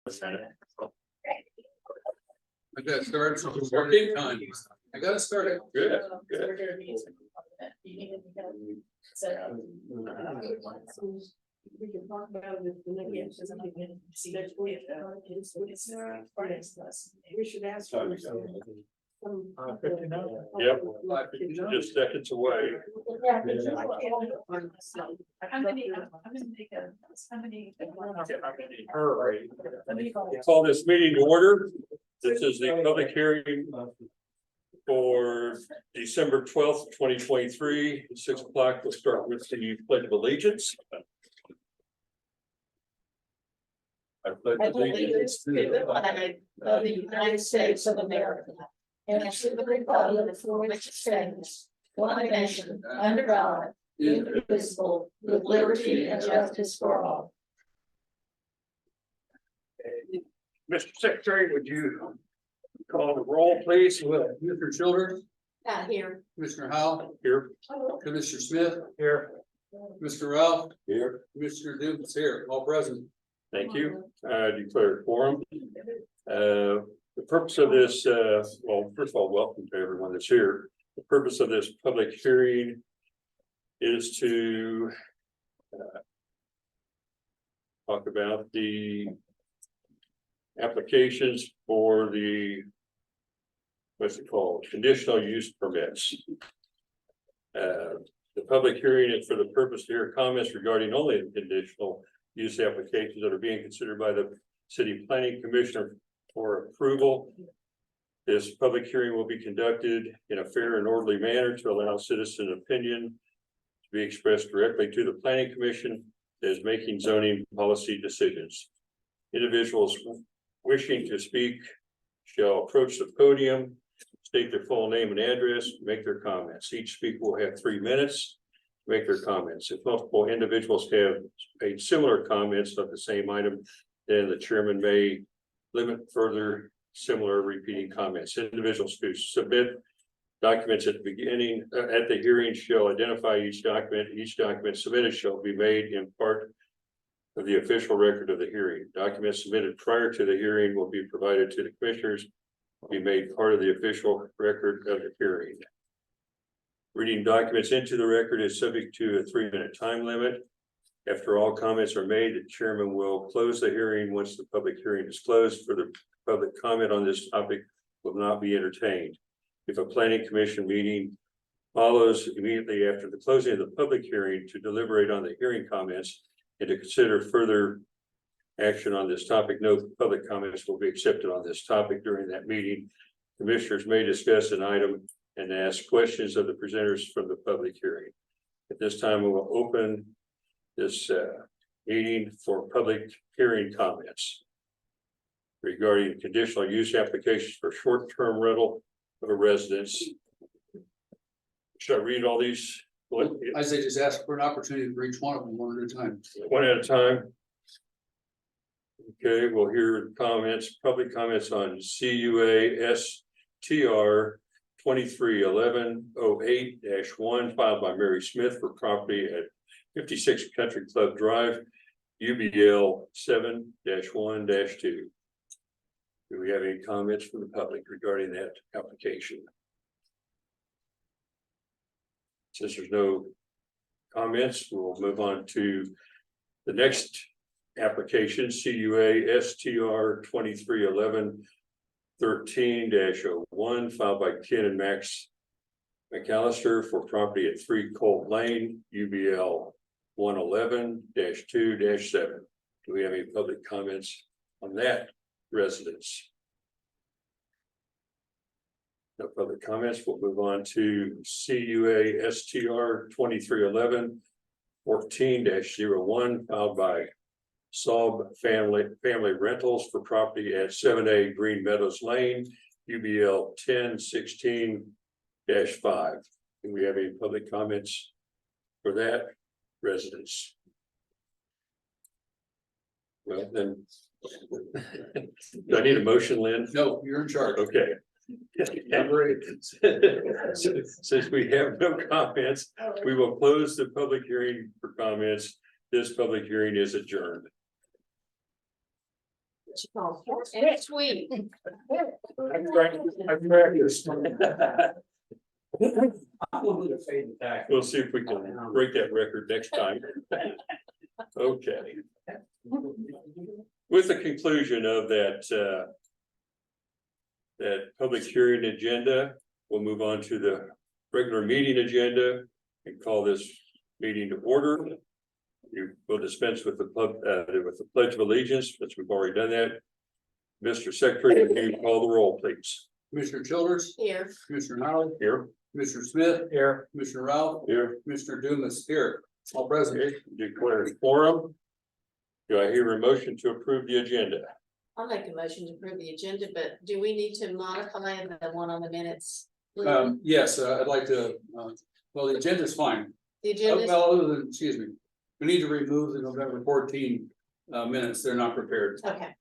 I gotta start some working time. I gotta start it. Good. We can talk about it. We should ask. Yep, just seconds away. Yeah. I'm gonna take a, Call this meeting to order. This is the public hearing for December 12th, 2023, 6 o'clock. We'll start with the Pledge of Allegiance. I pledge Allegiance to the flag of the United States of America and to the republic for which it stands, one nation, under God, indivisible, with liberty and justice for all. Mr. Secretary, would you call the roll, please? Mr. Childers, Here. Commissioner Howell, Here. Commissioner Smith, Here. Mr. Ralph, Here. Commissioner Dukes here, all present. Thank you. Declare quorum. The purpose of this, well, first of all, welcome to everyone that's here. The purpose of this public hearing is to talk about the applications for the, what's it called, conditional use permits. The public hearing is for the purpose to hear comments regarding only the conditional use applications that are being considered by the city planning commissioner for approval. This public hearing will be conducted in a fair and orderly manner to allow citizen opinion to be expressed directly to the planning commission that is making zoning policy decisions. Individuals wishing to speak shall approach the podium, state their full name and address, make their comments. Each speaker will have 3 minutes to make their comments. If multiple individuals have made similar comments of the same item, then the chairman may limit further similar repeating comments. Individuals who submit documents at the beginning, at the hearing shall identify each document. Each document submitted shall be made in part of the official record of the hearing. Documents submitted prior to the hearing will be provided to the commissioners, be made part of the official record of the hearing. Reading documents into the record is subject to a 3-minute time limit. After all comments are made, the chairman will close the hearing. Once the public hearing is closed, for the public comment on this topic will not be entertained. If a planning commission meeting follows immediately after the closing of the public hearing to deliberate on the hearing comments and to consider further action on this topic, no public comments will be accepted on this topic during that meeting. Commissioners may discuss an item and ask questions of the presenters from the public hearing. At this time, we will open this meeting for public hearing comments regarding conditional use applications for short-term rental of a residence. Should I read all these? I say just ask for an opportunity for each one of them one at a time. One at a time. Okay, we'll hear comments, public comments on CUA STR 231108-1 filed by Mary Smith for property at 56 Country Club Drive, UBL 7-1-2. Do we have any comments from the public regarding that application? Since there's no comments, we'll move on to the next application, CUA STR 231113-01 filed by Ken and Max McAllister for property at 3 Colt Lane, UBL 111-2-7. Do we have any public comments on that residence? No public comments. We'll move on to CUA STR 231114-01 filed by Saub Family Rentals for property at 7A Green Meadows Lane, UBL 1016-5. Do we have any public comments for that residence? Well, then, do I need a motion, Lynn? No, you're in charge. Okay. Since we have no comments, we will close the public hearing for comments. This public hearing is adjourned. Next week. We'll see if we can break that record next time. Okay. With the conclusion of that public hearing agenda, we'll move on to the regular meeting agenda and call this meeting to order. You will dispense with the pledge of allegiance, since we've already done that. Mr. Secretary, would you call the roll, please? Commissioner Childers, Here. Commissioner Howard, Here. Commissioner Smith, Here. Commissioner Ralph, Here. Commissioner Dumas, here, all present. Okay, declare quorum. Do I hear a motion to approve the agenda? I'll make a motion to approve the agenda, but do we need to modify the one on the minutes? Yes, I'd like to, well, the agenda's fine. The agenda, Well, other than, excuse me, we need to remove the November 14 minutes, they're not prepared. okay.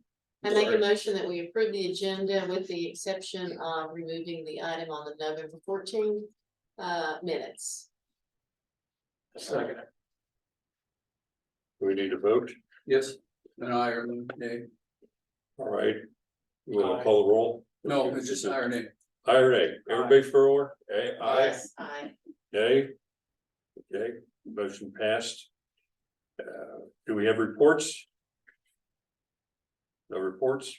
I make a motion that we approve the agenda with the exception of removing the item on the November 14 minutes. Second. Do we need to vote? Yes, an aye or nay. All right. We'll call the roll. No, it's just an aye or nay. Aye or nay? Everybody for? Aye. Yes, aye. Nay? Okay, motion passed. Do we have reports? No reports?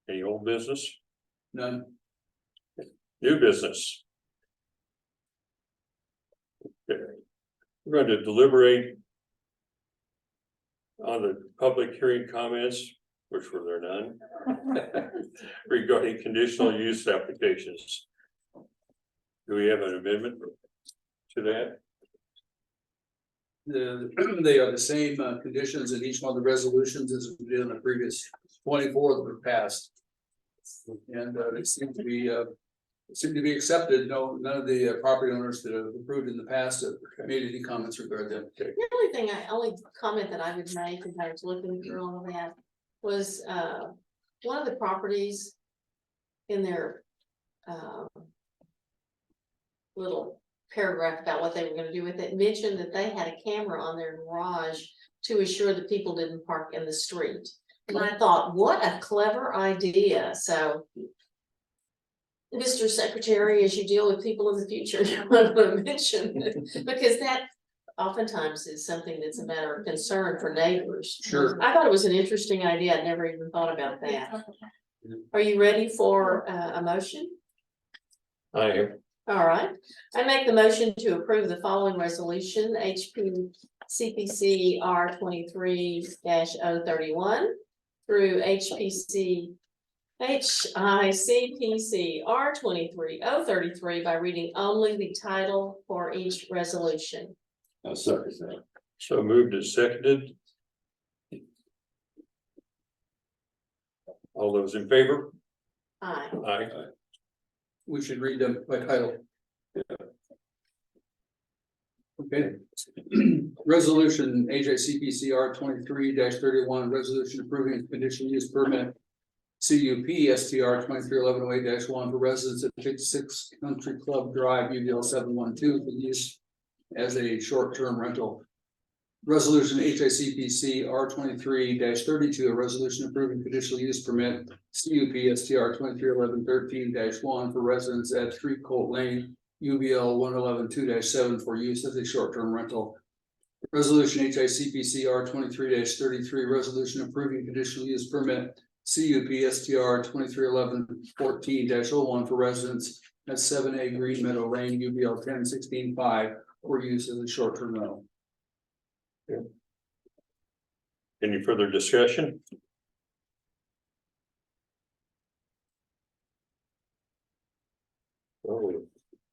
Any old business? None. New business? Okay. We're going to deliberate on the public hearing comments, which were there none, regarding conditional use applications. Do we have an amendment to that? They are the same conditions in each one of the resolutions as we did in the previous 24 that were passed. And they seem to be accepted. No, none of the property owners that have approved in the past have made any comments regarding them. The only comment that I would make, if I was looking through all of that, was one of the properties in their little paragraph about what they were gonna do with it, mentioned that they had a camera on their garage to assure that people didn't park in the street. And I thought, what a clever idea, so. Mr. Secretary, as you deal with people in the future, you want to mention, because that oftentimes is something that's a matter of concern for neighbors. Sure. I thought it was an interesting idea, I never even thought about that. Are you ready for a motion? I am. All right, I make the motion to approve the following resolution, HP CPC R 23-031 through HICPC R 23-033 by reading only the title for each resolution. I'll second that. So moved and seconded. All those in favor? Aye. Aye. We should read them by title. Okay. Resolution HICPC R 23-31, resolution approving conditional use permit. CUP STR 231108-1 for residents at 56 Country Club Drive, UDL 712 for use as a short-term rental. Resolution HICPC R 23-32, a resolution approving conditional use permit. CUP STR 231113-1 for residents at 3 Colt Lane, UBL 1112-7 for use as a short-term rental. Resolution HICPC R 23-33, resolution approving conditional use permit. CUP STR 231114-01 for residents at 7A Green Meadow Lane, UBL 10165 for use as a short-term rental. Any further discussion? Oh,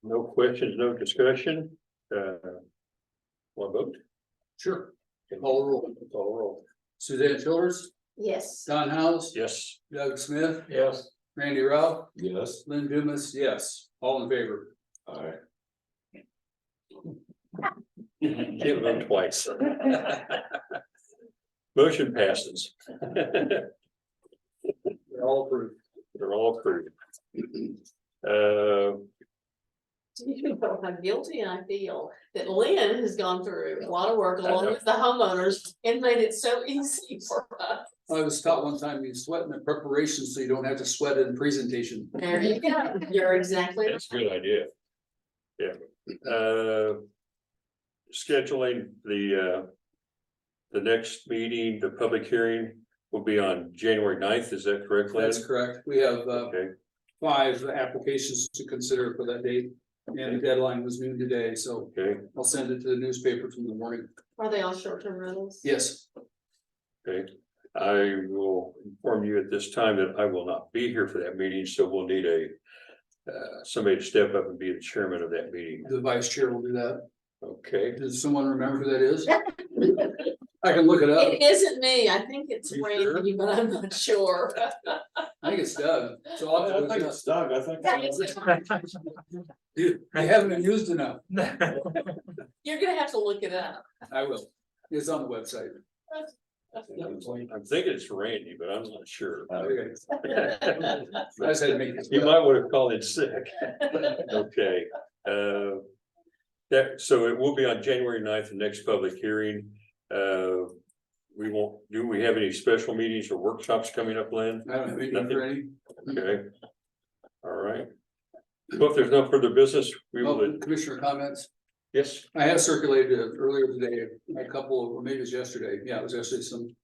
no questions, no discussion. One vote? Sure. Call the roll. Call the roll. Suzanne Childers, Yes. Don House, Yes. Doug Smith, Yes. Randy Ralph, Yes. Lynn Dumas, yes, all in favor. All right. Can't vote twice. Motion passes. They're all approved. They're all approved. You feel I'm guilty, and I feel that Lynn has gone through a lot of work along with the homeowners and made it so easy for us. I was taught one time you sweat in the preparation so you don't have to sweat in presentation. There you go. You're exactly. That's a good idea. Yeah. Scheduling the next meeting, the public hearing will be on January 9th. Is that correct, Lynn? That's correct. We have Okay, 5 applications to consider for that date. And the deadline was noon today, so okay, I'll send it to the newspaper from the morning. Are they all short-term rentals? Yes, okay. I will inform you at this time that I will not be here for that meeting, so we'll need somebody to step up and be the chairman of that meeting. the vice chair will do that. Okay, Does someone remember who that is? I can look it up. It isn't me. I think it's You sure? Randy, but I'm not sure. I think it's Doug. So I'll have to look it up. Doug, I think. You haven't been used enough. You're gonna have to look it up. I will. It's on the website. I'm thinking it's Randy, but I'm not sure. Okay. I just had to make this. You might want to call in sick. Okay, so it will be on January 9th, the next public hearing. Do we have any special meetings or workshops coming up, Lynn? I don't have anything for any. Okay. All right. Well, if there's no further business, we will, Commissioner comments. yes, I have circulated earlier today, a couple, or maybe it was yesterday. Yeah, it was actually some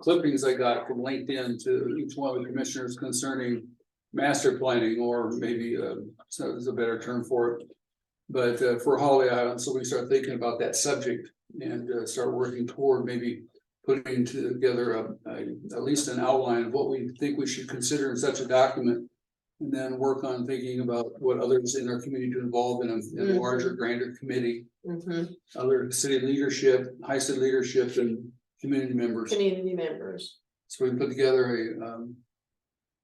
clippings I got from LinkedIn to each one of the commissioners concerning master planning, or maybe so there's a better term for it. But for Holiday Island, so we start thinking about that subject and start working toward maybe putting together at least an outline of what we think we should consider in such a document. And then work on thinking about what others in our community to involve in a larger, grander committee, Mhm. other city leadership, high city leadership, and community members. Community members. So we put together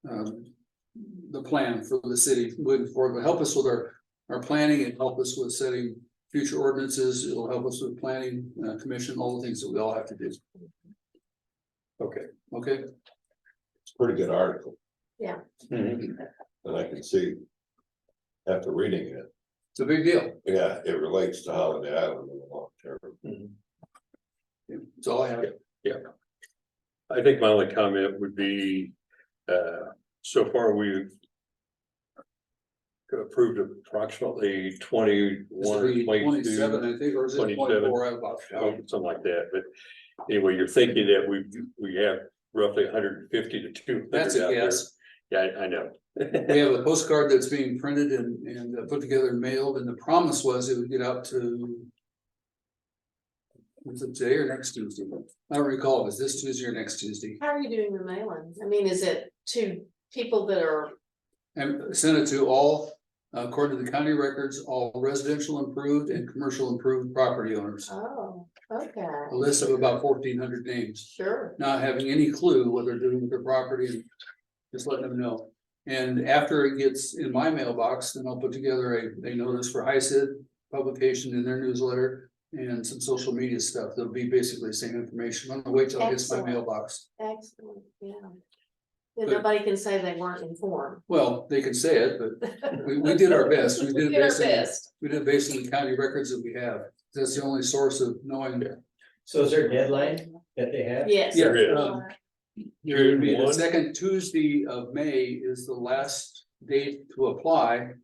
the plan for the city moving forward. It'll help us with our planning and help us with setting future ordinances. It'll help us with planning, commission, all the things that we all have to do. okay. Okay, It's a pretty good article, Mhm. and I can see. After reading it, it's a big deal. yeah, it relates to Holiday Island in the long term. Mhm. That's all I have. I think my only comment would be, so far we've approved approximately This 21, will be 22, 27, I think, or is it 27. 24? I'm about- something like that, but anyway, you're thinking that we have roughly 150 to 200 That's a out there. guess. Yeah, I know. We have a postcard that's being printed and put together and mailed, and the promise was it would get out to. Was it today or next Tuesday? I don't recall, it was this Tuesday or next Tuesday? How are you doing the mailing? I mean, is it to people that are, And sent it to all, according to the county records, all residential improved and commercial improved property owners. oh, okay, A list of about 1,400 names, sure. not having any clue what they're doing with their property, and just letting them know. And after it gets in my mailbox, then I'll put together a notice for HICID publication in their newsletter and some social media stuff. That'll be basically the same information. I'm gonna wait till it hits my Excellent. mailbox. Excellent, yeah. Then nobody can say they weren't informed. Well, they can say it, but we did our best. We did it Did our based on, best. we did it based on the county records that we have. That's the only source of knowing. So is there a deadline that they have? Yes. Yeah, There is. It would be June the 1. second Tuesday of May is the last date to apply.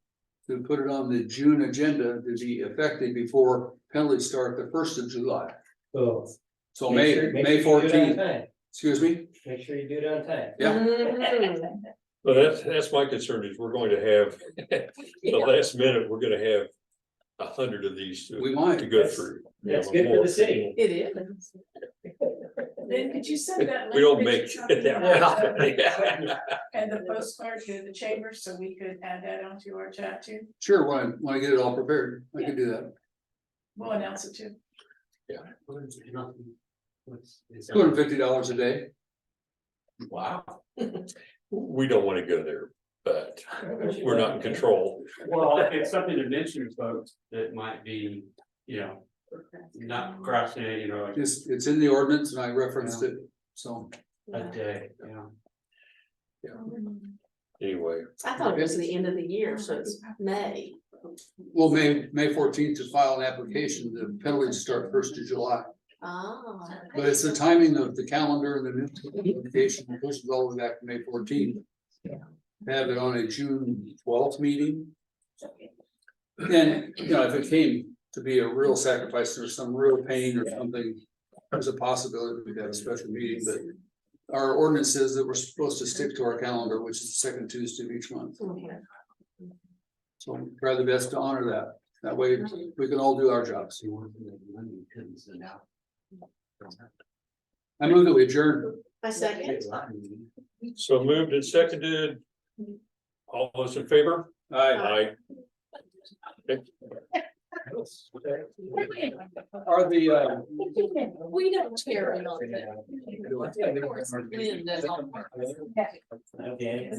To put it on the June agenda to be effective before penalties start the 1st of July. So. So make May sure- make May sure you do it on 14th, time. excuse me? Make sure you do it on time. Yeah. Mhm. Well, that's my concern is we're going to have, the Yeah. last minute, we're gonna have 100 of these We to might. go That's- through. That's good for the city. It is. Then could you send that? We don't link make that you're it that talking way. about and the postcard to the chamber, so we could add that onto our chat too? Sure, when I get it all prepared, I can do that. We'll announce it too. $250 a day. Wow. We don't wanna go there, but we're not in control. Well, it's something to mention to folks that might be, not crossing it, like It's in the ordinance and I referenced it, so. a day, Anyway, I thought it was the end of the year, so it's May. Well, May 14th to file an application, the penalties start 1st of July. Ah. But it's the timing of the calendar and the new application pushes all the way back to May 14th. Have it on a June 12th meeting. And, you know, if it came to be a real sacrifice or some real pain or something, there's a possibility we could have a special meeting, but our ordinance says that we're supposed to stick to our calendar, which is the second Tuesday of each month. Okay. So we'll try the best to honor that. That way we can all do our jobs. I move that we adjourn. My second. so moved and seconded. All those in favor? Aye. Aye. Are the, We don't tear it on that. Of course, Lynn does all. Okay.